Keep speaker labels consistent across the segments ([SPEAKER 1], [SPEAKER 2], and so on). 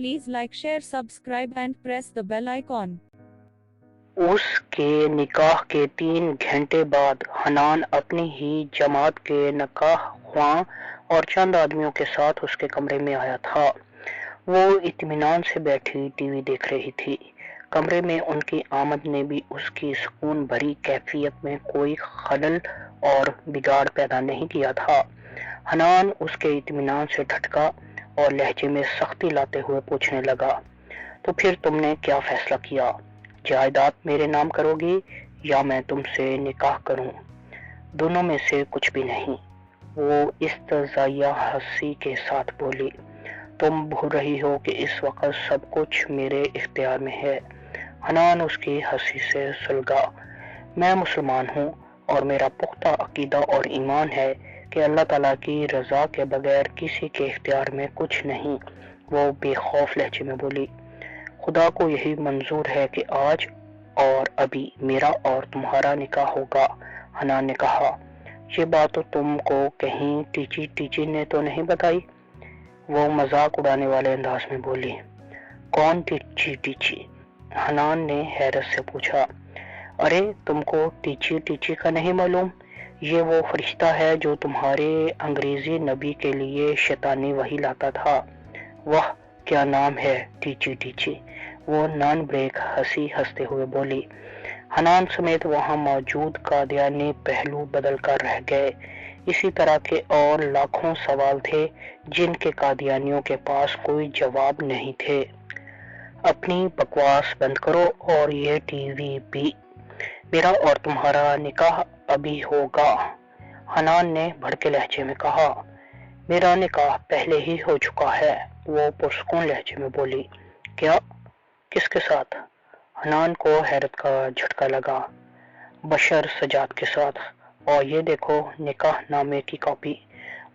[SPEAKER 1] Please like, share, subscribe and press the bell icon.
[SPEAKER 2] उसके निकाह के 3 घंटे बाद हनान अपनी ही जमात के निकाह ख्वां और चंद आदमियों के साथ उसके कमरे में आया था। वो इत्मीनान से बैठी टीवी देख रही थी। कमरे में उनकी आमद ने भी उसकी सुकून भरी कैफियत में कोई खलल और बिगाड़ पैदा नहीं किया था। हनान उसके इत्मीनान से ठटका और लहजे में सख्ती लाते हुए पूछने लगा, तो फिर तुमने क्या फैसला किया? जायदाद मेरे नाम करोगी या मैं तुमसे निकाह करूं? दोनों में से कुछ भी नहीं, वो इस्तज़ाइया हंसी के साथ बोली। तुम भूल रही हो कि इस वक्त सब कुछ मेरे इख्तियार में है। हनान उसकी हंसी से सुलगा। मैं मुसलमान हूँ और मेरा पुख्ता अकीदा और ईमान है कि अल्लाह ताला की रज़ा के बगैर किसी के इख्तियार में कुछ नहीं। वो बेखौफ लहजे में बोली, खुदा को यही मंजूर है कि आज और अभी मेरा और तुम्हारा निकाह होगा। हनान ने कहा, ये बात तो तुमको कहीं टीची टीची ने तो नहीं बताई? वो मजाक उड़ाने वाले अंदाज में बोली। कौन टीची टीची? हनान ने हैरत से पूछा। अरे तुमको टीची टीची का नहीं मालूम? ये वो फरिश्ता है जो तुम्हारे अंग्रेजी नबी के लिए शैतानी वही लाता था। वाह क्या नाम है, टीची टीची। वो नॉन ब्रेक हंसी हंसते हुए बोली। हनान समेत वहां मौजूद कादियानी पहलू बदल कर रह गए। इसी तरह के और लाखों सवाल थे जिनके कादियानियों के पास कोई जवाब नहीं थे। अपनी बकवास बंद करो और ये टीवी भी। मेरा और तुम्हारा निकाह अभी होगा। हनान ने भड़के लहजे में कहा। मेरा निकाह पहले ही हो चुका है, वो पुरस्कून लहजे में बोली। क्या? किसके साथ? हनान को हैरत का झटका लगा। बशर सजाद के साथ। और ये देखो निकाह नामे की कॉपी।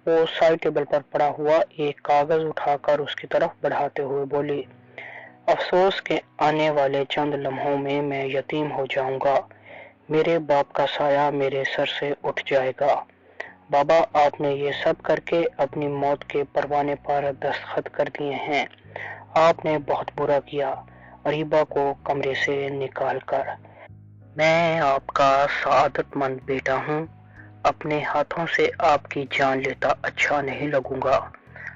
[SPEAKER 2] वो साइड टेबल पर पड़ा हुआ एक कागज उठाकर उसकी तरफ बढ़ाते हुए बोली। अफसोस के आने वाले चंद लम्हों में मैं यतीम हो जाऊंगा। मेरे बाप का साया मेरे सर से उठ जाएगा। बाबा, आपने ये सब करके अपनी मौत के परवाने पर दस्तखत कर दिए हैं। आपने बहुत बुरा किया अरीबा को कमरे से निकाल कर। मैं आपका सआदतमंद बेटा हूँ। अपने हाथों से आपकी जान लेता अच्छा नहीं लगूंगा।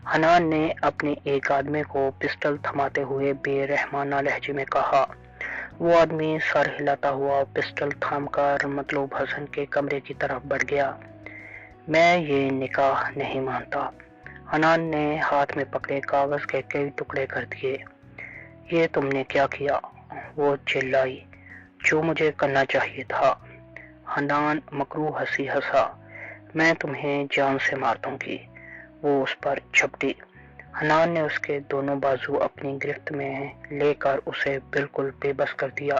[SPEAKER 2] हनान ने अपने एक आदमी को पिस्टल थमाते हुए बेरहमाना लहजे में कहा। वो आदमी सर हिलाता हुआ पिस्टल थामकर मतलूब हसन के कमरे की तरफ बढ़ गया। मैं ये निकाह नहीं मानता। हनान ने हाथ में पकड़े कागज के कई टुकड़े कर दिए। ये तुमने क्या किया? वो चिल्लाई। जो मुझे करना चाहिए था। हनान मकरू हंसी हंसा। मैं तुम्हें जान से मार दूंगी। वो उस पर झपटी। हनान ने उसके दोनों बाजू अपनी गिरफ्त में लेकर उसे बिल्कुल बेबस कर दिया।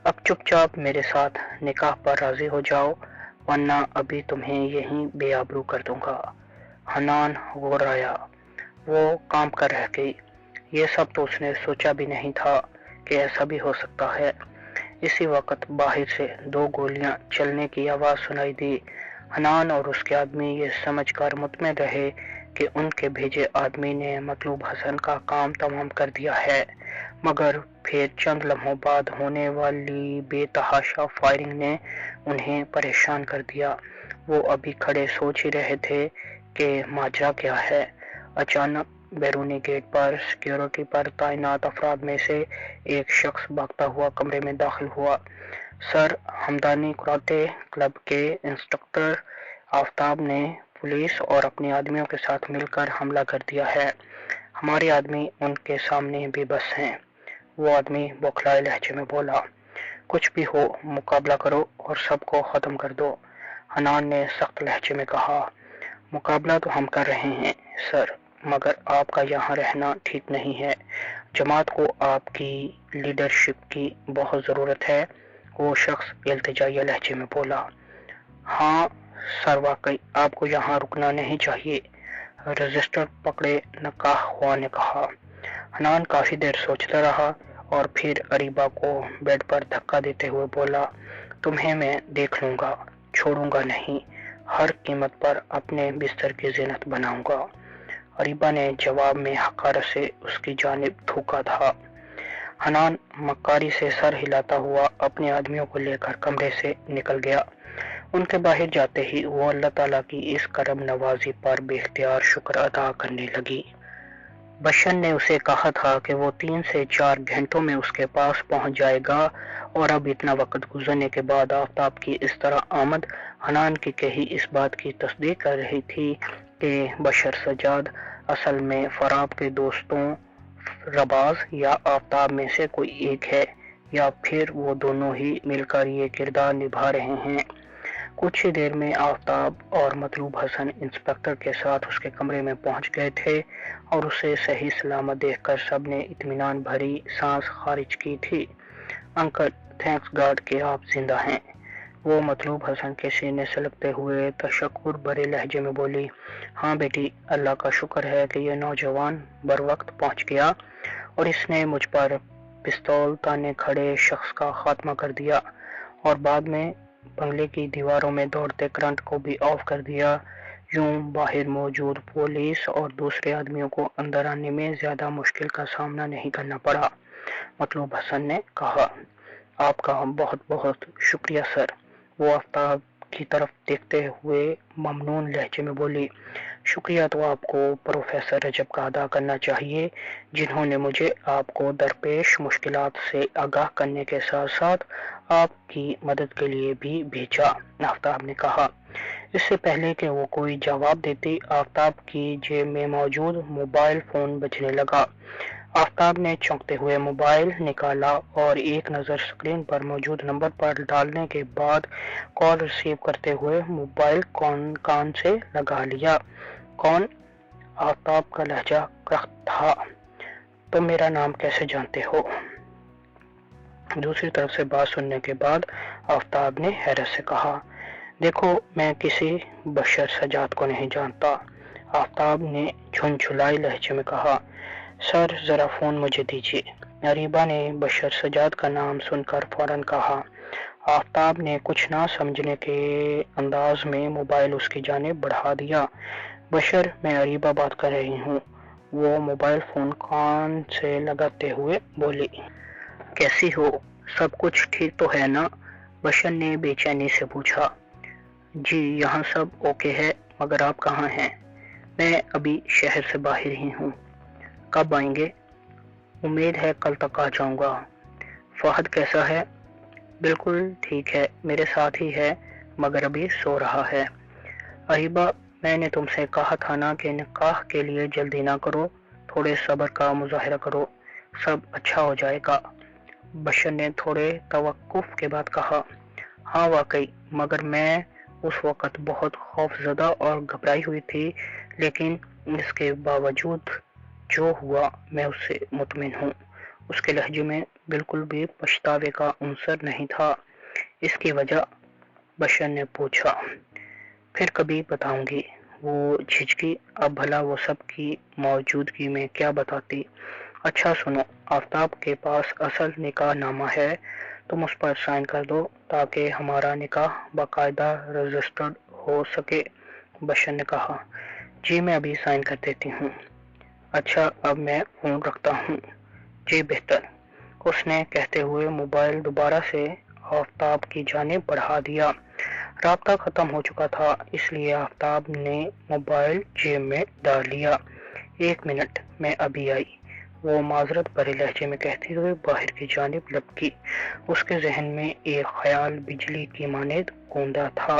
[SPEAKER 2] अब चुपचाप मेरे साथ निकाह पर राजी हो जाओ, वरना अभी तुम्हें यहीं बेआबरू कर दूंगा। हनान घबराया। वो काम कर रह गई। ये सब तो उसने सोचा भी नहीं था कि ऐसा भी हो सकता है। इसी वक्त बाहर से 2 गोलियां चलने की आवाज सुनाई दी। हनान और उसके आदमी ये समझकर मुतमिन रहे कि उनके भेजे आदमी ने मतलूब हसन का काम तमाम कर दिया है, मगर फिर चंद लम्हों बाद होने वाली बेतहाशा फायरिंग ने उन्हें परेशान कर दिया। वो अभी खड़े सोच ही रहे थे कि माजरा क्या है। अचानक बैरूनी गेट पर सिक्योरिटी पर तैनात अफराद में से एक शख्स भागता हुआ कमरे में दाखिल हुआ। सर, हमदानी कराटे क्लब के इंस्ट्रक्टर आफ्ताब ने पुलिस और अपने आदमियों के साथ मिलकर हमला कर दिया है। हमारे आदमी उनके सामने बेबस हैं। वो आदमी बौखलाए लहजे में बोला। कुछ भी हो, मुकाबला करो और सबको खत्म कर दो। हनान ने सख्त लहजे में कहा। मुकाबला तो हम कर रहे हैं सर, मगर आपका यहाँ रहना ठीक नहीं है। जमात को आपकी लीडरशिप की बहुत ज़रूरत है। वो शख्स इल्तिजाइया लहजे में बोला। हाँ सर, वाकई आपको यहाँ रुकना नहीं चाहिए, रजिस्टर पकड़े निकाह ख्वां ने कहा। हनान काफी देर सोचता रहा और फिर अरीबा को बेड पर धक्का देते हुए बोला, तुम्हें मैं देख लूंगा, छोड़ूंगा नहीं, हर कीमत पर अपने बिस्तर की जिन्नत बनाऊंगा। अरीबा ने जवाब में हकारत से उसकी जानिब थूका था। हनान मक्कारी से सर हिलाता हुआ अपने आदमियों को लेकर कमरे से निकल गया। उनके बाहर जाते ही वो अल्लाह ताला की इस करम नवाजी पर बेख्तियार शुक्र अदा करने लगी। बशर ने उसे कहा था कि वो 3 से 4 घंटों में उसके पास पहुंच जाएगा, और अब इतना वक्त गुजरने के बाद आफताब की इस तरह आमद हनान की कही इस बात की तस्दीक कर रही थी कि बशर सजाद असल में फराब के दोस्तों रबाज या आफताब में से कोई एक है, या फिर वो दोनों ही मिलकर ये किरदार निभा रहे हैं। कुछ ही देर में आफताब और मतलूब हसन इंस्पेक्टर के साथ उसके कमरे में पहुंच गए थे, और उसे सही सलामत देखकर सबने इत्मीनान भरी सांस खारिज की थी। अंकल, थैंक्स गॉड कि आप जिंदा हैं, वो मतलूब हसन के सीने से लगते हुए तशक्कुर भरे लहजे में बोली। हाँ बेटी, अल्लाह का शुक्र है कि यह नौजवान बर वक्त पहुंच गया और इसने मुझ पर पिस्तौल ताने खड़े शख्स का खात्मा कर दिया, और बाद में बंगले की दीवारों में दौड़ते करंट को भी ऑफ कर दिया। यूं बाहर मौजूद पुलिस और दूसरे आदमियों को अंदर आने में ज्यादा मुश्किल का सामना नहीं करना पड़ा। मतलूब हसन ने कहा, आपका बहुत बहुत शुक्रिया सर। वो आफताब की तरफ देखते हुए ममनून लहजे में बोली, शुक्रिया तो आपको प्रोफेसर रजब का अदा करना चाहिए, जिन्होंने मुझे आपको दरपेश मुश्किलात से आगाह करने के साथ साथ आपकी मदद के लिए भी भेजा, आफताब ने कहा। इससे पहले कि वो कोई जवाब देती, आफताब की जेब में मौजूद मोबाइल फोन बजने लगा। आफताब ने चौंकते हुए मोबाइल निकाला और एक नज़र स्क्रीन पर मौजूद नंबर पर डालने के बाद कॉल रिसीव करते हुए मोबाइल कान से लगा लिया। कौन? आफताब का लहजा कड़क था। तुम मेरा नाम कैसे जानते हो? दूसरी तरफ से बात सुनने के बाद आफताब ने हैरत से कहा, देखो, मैं किसी बशर सजाद को नहीं जानता। आफताब ने झुनझुलाई लहजे में कहा, सर जरा फोन मुझे दीजिए। अरीबा ने बशर सजाद का नाम सुनकर फौरन कहा। आफताब ने कुछ ना समझने के अंदाज में मोबाइल उसकी जानिब बढ़ा दिया। बशर, मैं अरीबा बात कर रही हूँ, वो मोबाइल फोन कान से लगाते हुए बोली। कैसी हो? सब कुछ ठीक तो है ना? बशर ने बेचैनी से पूछा। जी, यहाँ सब ओके है, मगर आप कहाँ हैं? मैं अभी शहर से बाहर ही हूँ। कब आएंगे? उम्मीद है कल तक आ जाऊंगा। फहद कैसा है? बिल्कुल ठीक है, मेरे साथ ही है, मगर अभी सो रहा है। अरीबा, मैंने तुमसे कहा था ना कि निकाह के लिए जल्दी ना करो, थोड़े सब्र का मुजाहिरा करो, सब अच्छा हो जाएगा। बशर ने थोड़े तवक्कुफ के बाद कहा। हाँ वाकई, मगर मैं उस वक़्त बहुत खौफजदा और घबराई हुई थी, लेकिन इसके बावजूद जो हुआ मैं उससे मुतमिन हूँ। उसके लहजे में बिल्कुल भी पछतावे का अंसर नहीं था। इसकी वजह? बशर ने पूछा। फिर कभी बताऊंगी, वो झिझकी। अब भला वो सब की मौजूदगी में क्या बताती। अच्छा सुनो, आफताब के पास असल निकाह नामा है, तुम उस पर साइन कर दो ताकि हमारा निकाह बाकायदा रजिस्टर्ड हो सके। बशर ने कहा। जी, मैं अभी साइन कर देती हूँ। अच्छा, अब मैं फोन रखता हूँ। जी बेहतर, उसने कहते हुए मोबाइल दोबारा से आफताब की जानिब बढ़ा दिया। राब्ता खत्म हो चुका था, इसलिए आफताब ने मोबाइल जेब में डाल लिया। 1 मिनट, मैं अभी आई, वो माजरत भरे लहजे में कहते हुए बाहर की जानिब लपकी। उसके जहन में एक ख्याल बिजली की मानद गूंजा था।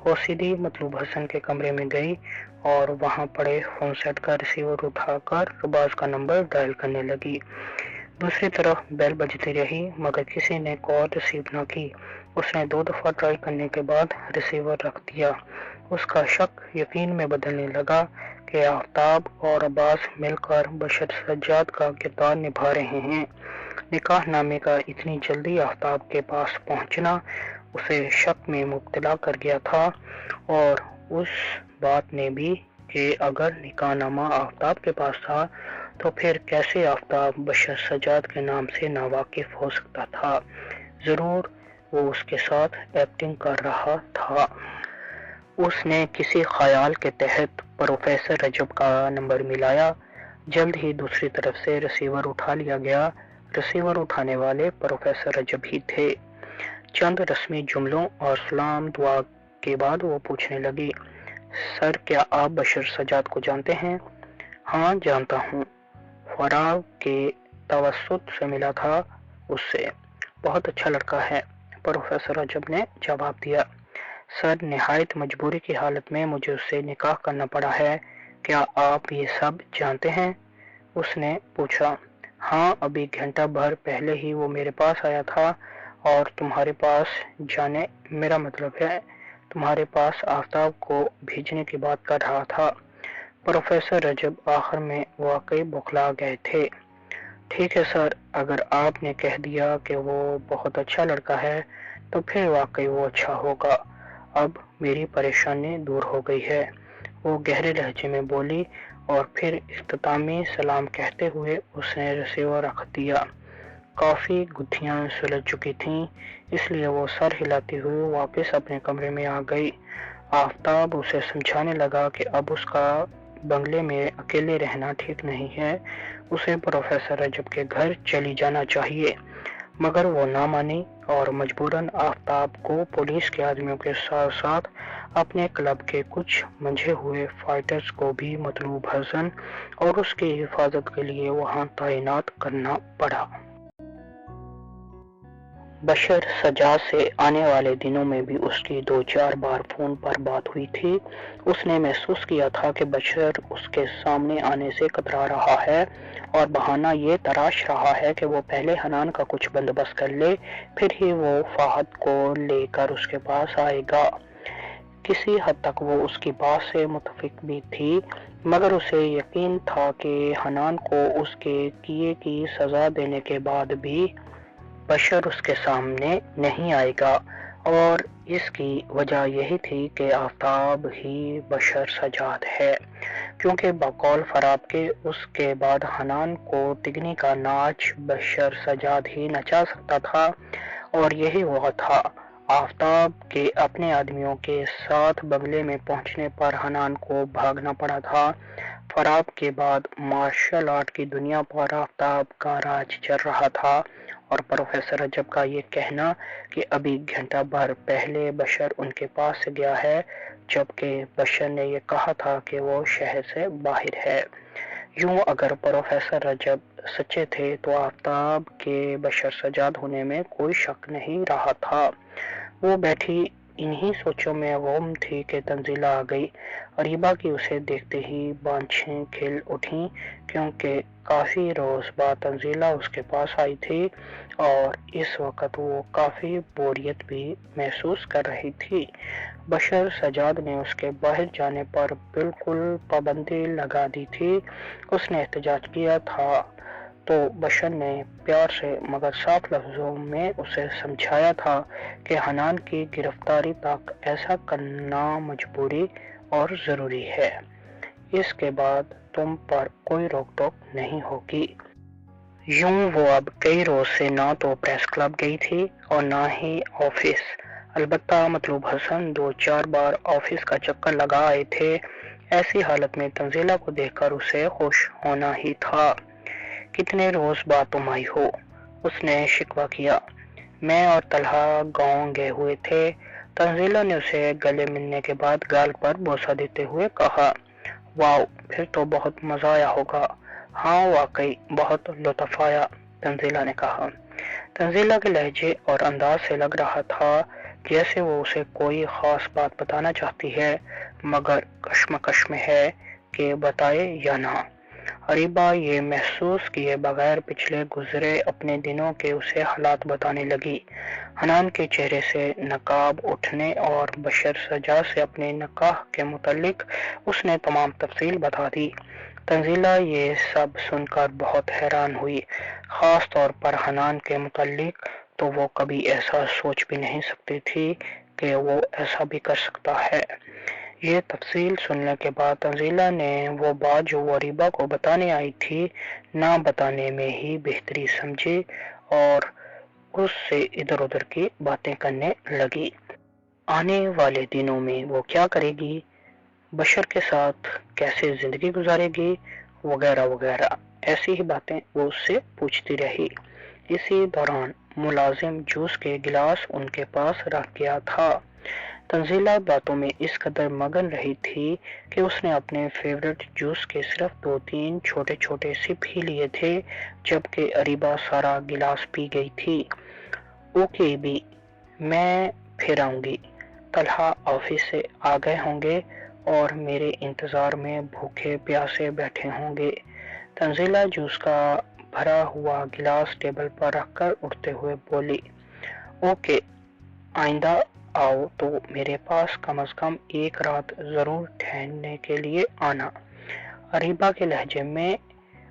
[SPEAKER 2] वो सीधी मतलूब हसन के कमरे में गई और वहां पड़े फोन सेट का रिसीवर उठाकर रबाज का नंबर डायल करने लगी। दूसरी तरफ बेल बजती रही, मगर किसी ने कॉल रिसीव न की। उसने 2 दफा ट्राई करने के बाद रिसीवर रख दिया। उसका शक यकीन में बदलने लगा कि आफताब और अब्बास मिलकर बशर सज्जाद का किरदार निभा रहे हैं। निकाह नामे का इतनी जल्दी आफताब के पास पहुंचना उसे शक में मुब्तला कर गया था, और उस बात ने भी कि अगर निकाह नामा आफताब के पास था तो फिर कैसे आफताब बशर सज्जाद के नाम से नावाकिफ हो सकता था। जरूर वो उसके साथ एक्टिंग कर रहा था। اس نے کسی خیال کے تحت پروفیسر رجب کا نمبر ملایا۔ جلد ہی دوسری طرف سے ریسیور اٹھا لیا گیا۔ ریسیور اٹھانے والے پروفیسر رجب ہی تھے۔ چند رسمی جملوں اور سلام دعا کے بعد وہ پوچھنے لگی، سر کیا آپ بشر سجاد کو جانتے ہیں؟ ہاں جانتا ہوں، فراغ کے توسط سے ملا تھا اس سے، بہت اچھا لڑکا ہے، پروفیسر رجب نے جواب دیا۔ سر نہایت مجبوری کی حالت میں مجھے اس سے نکاح کرنا پڑا ہے، کیا آپ یہ سب جانتے ہیں؟ اس نے پوچھا۔ ہاں، ابھی گھنٹہ بھر پہلے ہی وہ میرے پاس آیا تھا اور تمہارے پاس جانے، میرا مطلب ہے تمہارے پاس آفتاب کو بھیجنے کی بات کر رہا تھا۔ پروفیسر رجب آخر میں واقعی بوکھلا گئے تھے۔ ٹھیک ہے سر، اگر آپ نے کہہ دیا کہ وہ بہت اچھا لڑکا ہے تو پھر واقعی وہ اچھا ہوگا، اب میری پریشانی دور ہو گئی ہے، وہ گہرے لہجے میں بولی اور پھر اختتامی سلام کہتے ہوئے اس نے ریسیور رکھ دیا۔ کافی گتھیاں سلجھ چکی تھیں، اس لیے وہ سر ہلاتی ہوئی واپس اپنے کمرے میں آ گئی۔ آفتاب اسے سمجھانے لگا کہ اب اس کا بنگلے میں اکیلے رہنا ٹھیک نہیں ہے، اسے پروفیسر رجب کے گھر چلی جانا چاہیے، مگر وہ نہ مانی اور مجبوراً آفتاب کو پولیس کے آدمیوں کے ساتھ ساتھ اپنے کلب کے کچھ منجھے ہوئے فائٹرز کو بھی مطلوب حسن اور اس کی حفاظت کے لیے وہاں تعینات کرنا پڑا۔ بشر سجاد سے آنے والے دنوں میں بھی اس کی 2-4 بار فون پر بات ہوئی تھی۔ اس نے محسوس کیا تھا کہ بشر اس کے سامنے آنے سے کترا رہا ہے اور بہانہ یہ تراش رہا ہے کہ وہ پہلے حنان کا کچھ بندوبست کر لے، پھر ہی وہ فہد کو لے کر اس کے پاس آئے گا۔ کسی حد تک وہ اس کی بات سے متفق بھی تھی، مگر اسے یقین تھا کہ حنان کو اس کے کیے کی سزا دینے کے بعد بھی بشر اس کے سامنے نہیں آئے گا، اور اس کی وجہ یہی تھی کہ آفتاب ہی بشر سجاد ہے، کیونکہ بقول فراب کے اس کے بعد حنان کو تگنی کا ناچ بشر سجاد ہی نچا سکتا تھا، اور یہی وہ تھا۔ آفتاب کے اپنے آدمیوں کے ساتھ بنگلے میں پہنچنے پر حنان کو بھاگنا پڑا تھا۔ فراب کے بعد مارشل آرٹ کی دنیا پر آفتاب کا راج چل رہا تھا، اور پروفیسر رجب کا یہ کہنا کہ ابھی گھنٹہ بھر پہلے بشر ان کے پاس گیا ہے، جبکہ بشر نے یہ کہا تھا کہ وہ شہر سے باہر ہے۔ یوں اگر پروفیسر رجب سچے تھے تو آفتاب کے بشر سجاد ہونے میں کوئی شک نہیں رہا تھا۔ وہ بیٹھی انہی سوچوں میں غم تھی کہ تنزیلہ آ گئی۔ اریبہ کی اسے دیکھتے ہی بانچھیں کھل اٹھیں، کیونکہ کافی روز بعد تنزیلہ اس کے پاس آئی تھی اور اس وقت وہ کافی بوریت بھی محسوس کر رہی تھی۔ بشر سجاد نے اس کے باہر جانے پر بالکل پابندی لگا دی تھی۔ اس نے احتجاج کیا تھا تو بشر نے پیار سے مگر صاف لفظوں میں اسے سمجھایا تھا کہ حنان کی گرفتاری تک ایسا کرنا مجبوری اور ضروری ہے، اس کے بعد تم پر کوئی روک ٹوک نہیں ہوگی۔ یوں وہ اب کئی روز سے نہ تو پریس کلب گئی تھی اور نہ ہی آفس، البتہ مطلوب حسن 2-4 بار آفس کا چکر لگا آئے تھے۔ ایسی حالت میں تنزیلہ کو دیکھ کر اسے خوش ہونا ہی تھا۔ کتنے روز بعد تم آئی ہو؟ اس نے شکوہ کیا۔ میں اور طلحہ گاؤں گئے ہوئے تھے، تنزیلہ نے اسے گلے ملنے کے بعد گال پر بوسہ دیتے ہوئے کہا۔ واؤ، پھر تو بہت مزہ آیا ہوگا۔ ہاں واقعی بہت لطف آیا، تنزیلہ نے کہا۔ تنزیلہ کے لہجے اور انداز سے لگ رہا تھا جیسے وہ اسے کوئی خاص بات بتانا چاہتی ہے، مگر کشمکش میں ہے کہ بتائے یا نہ۔ اریبہ یہ محسوس کیے بغیر پچھلے گزرے اپنے دنوں کے اسے حالات بتانے لگی۔ حنان کے چہرے سے نقاب اٹھنے اور بشر سجاد سے اپنے نکاح کے متعلق اس نے تمام تفصیل بتا دی۔ تنزیلہ یہ سب سن کر بہت حیران ہوئی، خاص طور پر حنان کے متعلق، تو وہ کبھی ایسا سوچ بھی نہیں سکتی تھی کہ وہ ایسا بھی کر سکتا ہے۔ یہ تفصیل سننے کے بعد تنزیلہ نے وہ بات جو وہ اریبہ کو بتانے آئی تھی نہ بتانے میں ہی بہتری سمجھی اور اس سے ادھر ادھر کی باتیں کرنے لگی۔ آنے والے دنوں میں وہ کیا کرے گی، بشر کے ساتھ کیسے زندگی گزارے گی، وغیرہ وغیرہ ایسی ہی باتیں وہ اس سے پوچھتی رہی۔ اسی دوران ملازم جوس کے گلاس ان کے پاس رکھ گیا تھا۔ تنزیلہ باتوں میں اس قدر مگن رہی تھی کہ اس نے اپنے فیورٹ جوس کے صرف 2-3 چھوٹے چھوٹے سپ ہی لیے تھے، جبکہ اریبہ سارا گلاس پی گئی تھی۔ اوکے بھی، میں پھر آؤں گی۔ طلحہ آفس سے آ گئے ہوں گے اور میرے انتظار میں بھوکے پیاسے بیٹھے ہوں گے۔ تنزیلہ جوس کا بھرا ہوا گلاس ٹیبل پر رکھ کر اٹھتے ہوئے بولی، اوکے، آئندہ آؤ تو میرے پاس کم از کم ایک رات ضرور ٹھہرنے کے لیے آنا۔ اریبہ کے لہجے میں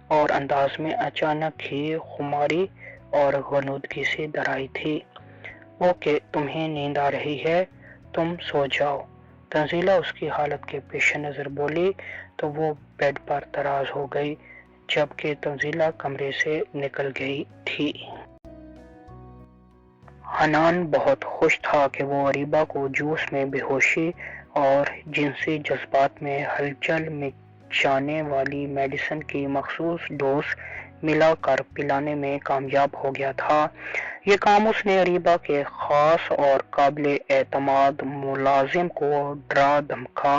[SPEAKER 2] اور انداز میں اچانک ہی خماری اور غنودگی سی درائی تھی۔ اوکے، تمہیں نیند آ رہی ہے، تم سو جاؤ، تنزیلہ اس کی حالت کے پیش نظر بولی تو وہ بیڈ پر دراز ہو گئی، جبکہ تنزیلہ کمرے سے نکل گئی تھی۔ حنان بہت خوش تھا کہ وہ اریبہ کو جوس میں بے ہوشی اور جنسی جذبات میں ہلچل مچانے والی میڈیسن کی مخصوص ڈوز ملا کر پلانے میں کامیاب ہو گیا تھا۔ یہ کام اس نے اریبہ کے خاص اور قابل اعتماد ملازم کو ڈرا دھمکا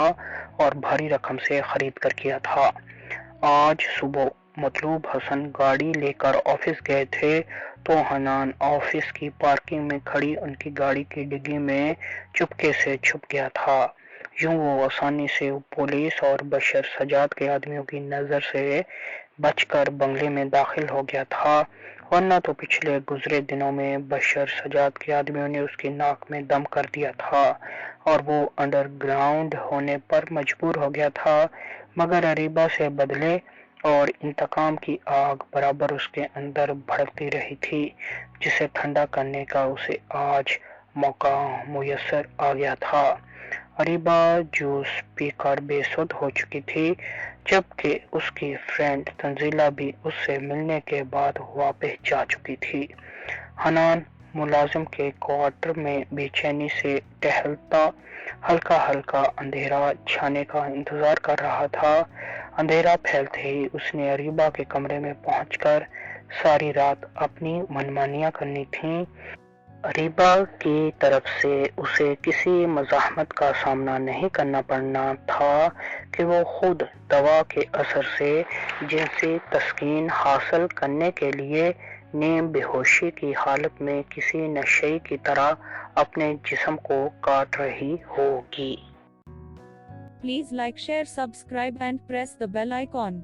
[SPEAKER 2] اور بھاری رقم سے خرید کر کیا تھا۔ آج صبح مطلوب حسن گاڑی لے کر آفس گئے تھے تو حنان آفس کی پارکنگ میں کھڑی ان کی گاڑی کی ڈگی میں چپکے سے چھپ گیا تھا۔ یوں وہ آسانی سے پولیس اور بشر سجاد کے آدمیوں کی نظر سے بچ کر بنگلے میں داخل ہو گیا تھا، ورنہ تو پچھلے گزرے دنوں میں بشر سجاد کے آدمیوں نے اس کی ناک میں دم کر دیا تھا اور وہ انڈر گراؤنڈ ہونے پر مجبور ہو گیا تھا، مگر اریبہ سے بدلے اور انتقام کی آگ برابر اس کے اندر بھڑکتی رہی تھی، جسے ٹھنڈا کرنے کا اسے آج موقع میسر آ گیا تھا۔ اریبہ جوس پی کر بے سدھ ہو چکی تھی، جبکہ اس کی فرینڈ تنزیلہ بھی اس سے ملنے کے بعد واپس جا چکی تھی۔ حنان ملازم کے کوارٹر میں بے چینی سے ٹہلتا ہلکا ہلکا اندھیرا چھانے کا انتظار کر رہا تھا۔ اندھیرا پھیلتے ہی اس نے اریبہ کے کمرے میں پہنچ کر ساری رات اپنی منمانیاں کرنی تھیں۔ اریبہ کی طرف سے اسے کسی مزاحمت کا سامنا نہیں کرنا پڑنا تھا کہ وہ خود دوا کے اثر سے جنسی تسکین حاصل کرنے کے لیے نیم بے ہوشی کی حالت میں کسی نشئی کی طرح اپنے جسم کو کاٹ رہی ہوگی۔
[SPEAKER 1] Please like, share, subscribe and press the bell icon.